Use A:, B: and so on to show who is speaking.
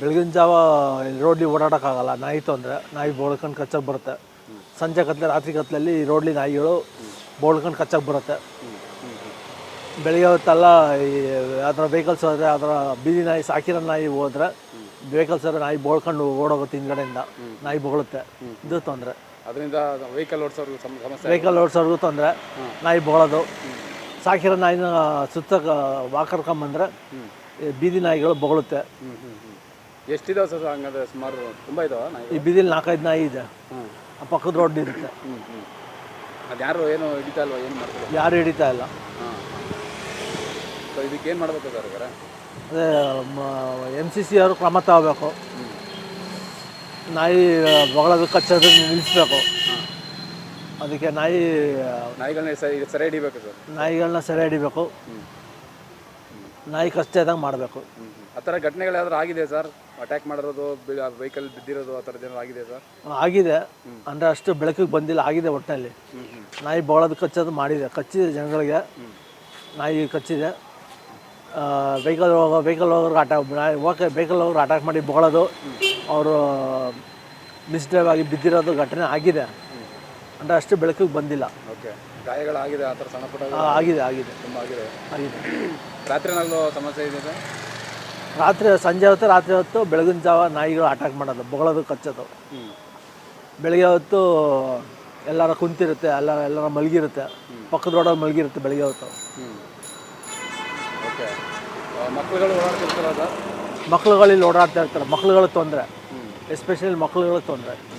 A: ಬೆಳಗಿನ ಜಾವ ರೋಡ್ಲಿ ಓಡಾಡೋಕ್ಕಾಗಲ್ಲ, ನಾಯಿ ತೊಂದರೆ, ನಾಯಿ ಬೋಳ್ಕೊಂಡು ಕಚ್ಚಕ್ಕೆ ಬರುತ್ತೆ. ಸಂಜೆ ಕತ್ಲೆ ರಾತ್ರಿ ಕತ್ಲಲ್ಲಿ ರೋಡ್ಲಿ ನಾಯಿಗಳು ಬೋಳ್ಕೊಂಡು ಕಚ್ಚಕ್ಕೆ ಬರುತ್ತೆ. ಬೆಳಿಗ್ಗೆ ಹೊತ್ತೆಲ್ಲ ಈ ಅದರ ವೆಹಿಕಲ್ಸ್ ಹೋದರೆ, ಅದರ ಬೀದಿ ನಾಯಿ ಸಾಕಿರೋ ನಾಯಿ ಹೋದರೆ ವೆಹಿಕಲ್ಸ್ ಹೋದರೆ ನಾಯಿ ಬೋಳ್ಕೊಂಡು ಓಡೋಗುತ್ತೆ ಹಿಂದ್ಗಡೆಯಿಂದ, ನಾಯಿ ಬೊಗಳುತ್ತೆ. ಇದು ತೊಂದರೆ.
B: ಅದರಿಂದ ವೆಹಿಕಲ್ ಓಡಿಸೋರ್ಗೂ ಸಮಸ್ಯೆ.
A: ವೆಹಿಕಲ್ ಓಡಿಸೋರ್ಗೂ ತೊಂದರೆ, ನಾಯಿ ಬೋಳೋದು. ಸಾಕಿರೋ ನಾಯಿನ ಸುತ್ತ ವಾಕರ್ಕೊಂಬಂದರೆ ಬೀದಿ ನಾಯಿಗಳು ಬೊಗಳುತ್ತೆ.
B: ಎಷ್ಟಿದಾವೆ ಸರ್? ಹಂಗಾದ್ರೆ ಸುಮಾರು ತುಂಬ ಇದಾವೆ ನಾಯಿ.
A: ಈ ಬೀದಿಲಿ 4-5 ನಾಯಿ ಇದೆ. ಆ ಪಕ್ಕದ ರೋಡ್ ಇರುತ್ತೆ.
B: ಅದು ಯಾರು ಏನು ಹಿಡಿತಾ ಇಲ್ವಾ? ಏನು ಮಾಡ್ತಾರೆ?
A: ಯಾರು ಹಿಡಿತಾ ಇಲ್ಲ.
B: ಸೊ ಇದಕ್ಕೆ ಏನು ಮಾಡಬೇಕು ಸರ್?
A: ಅದೇ MCC ಅವರು ಕ್ರಮ ತಗೋಬೇಕು. ನಾಯಿ ಬೊಗಳೋದು ಕಚ್ಚೋದು ನಿಲ್ಲಿಸ್ಬೇಕು. ಅದಕ್ಕೆ
B: ನಾಯಿಗಳನ್ನ ಸೆರೆ ಹಿಡಿಬೇಕು ಸರ್.
A: ನಾಯಿಗಳನ್ನ ಸೆರೆ ಹಿಡಿಬೇಕು. ನಾಯಿ ಕಷ್ಟ ಇದ್ದಂಗೆ ಮಾಡಬೇಕು.
B: ಆ ಥರ ಘಟನೆಗಳು ಯಾವ್ದಾರು ಆಗಿದೆ ಸರ್? ಅಟ್ಯಾಕ್ ಮಾಡಿರೋದು, ವೆಹಿಕಲ್ ಬಿದ್ದಿರೋದು, ಆ ಥರದ್ದು ಏನಾರು ಆಗಿದೆ ಸರ್?
A: ಆಗಿದೆ, ಅಂದರೆ ಅಷ್ಟು ಬೆಳಕಿಗೆ ಬಂದಿಲ್ಲ. ಆಗಿದೆ ಒಟ್ಟಿನಲ್ಲಿ. ನಾಯಿ ಬೊಗಳೋದು ಕಚ್ಚೋದು ಮಾಡಿದೆ, ಕಚ್ಚಿದೆ ಜನಗಳಿಗೆ. ನಾಯಿ ಕಚ್ಚಿದೆ. ವೆಹಿಕಲ್ ಹೋಗೋರ್ಗೆ ವೆಹಿಕಲ್ ಹೋಗೋರು ಅಟ್ಯಾಕ್ ಮಾಡಿ ಬೊಗಳೋದು, ಅವರು ಮಿಸ್ಡ್ರೈವ್ ಆಗಿ ಬಿದ್ದಿರೋದು ಘಟನೆ ಆಗಿದೆ. ಅಂದರೆ ಅಷ್ಟು ಬೆಳಕಿಗೆ ಬಂದಿಲ್ಲ.
B: ಓಕೆ. ಗಾಯಗಳಾಗಿದೆ ಆ ಥರ ಸಣ್ಣ ಪುಟ್ಟ?
A: ಆಗಿದೆ
B: ತುಂಬ ಆಗಿದೆ.
A: ರಾತ್ರಿನಲ್ಲೂ
B: ಸಮಸ್ಯೆ ಇದೆ ಸರ್?
A: ಸಂಜೆ ರಾತ್ರಿ ಹೊತ್ತು ಬೆಳಗಿನ ಜಾವ ನಾಯಿಗಳು ಅಟ್ಯಾಕ್ ಮಾಡೋದು, ಬೊಗಳೋದು, ಕಚ್ಚೋದು. ಬೆಳಗ್ಗೆ ಹೊತ್ತು ಎಲ್ಲರ ಕುಂತಿರುತ್ತೆ, ಎಲ್ಲರ ಮಲಗಿರುತ್ತೆ, ಪಕ್ಕದ ರೋಡಲ್ಲಿ ಮಲಗಿರುತ್ತೆ ಬೆಳಗ್ಗೆ ಹೊತ್ತು.
B: ಓಕೆ. ಮಕ್ಕಳುಗಳು ಓಡಾಡ್ತಿರ್ತಾರ ಸರ್?
A: ಮಕ್ಕಳುಗಳಲ್ಲಿ ಓಡಾಡ್ತಾ ಇರ್ತಾರೆ. ಮಕ್ಕಳುಗಳಿಗೆ ತೊಂದರೆ, ಎಸ್ಪೆಷಲಿ ಮಕ್ಕಳುಗಳಿಗೆ ತೊಂದರೆ.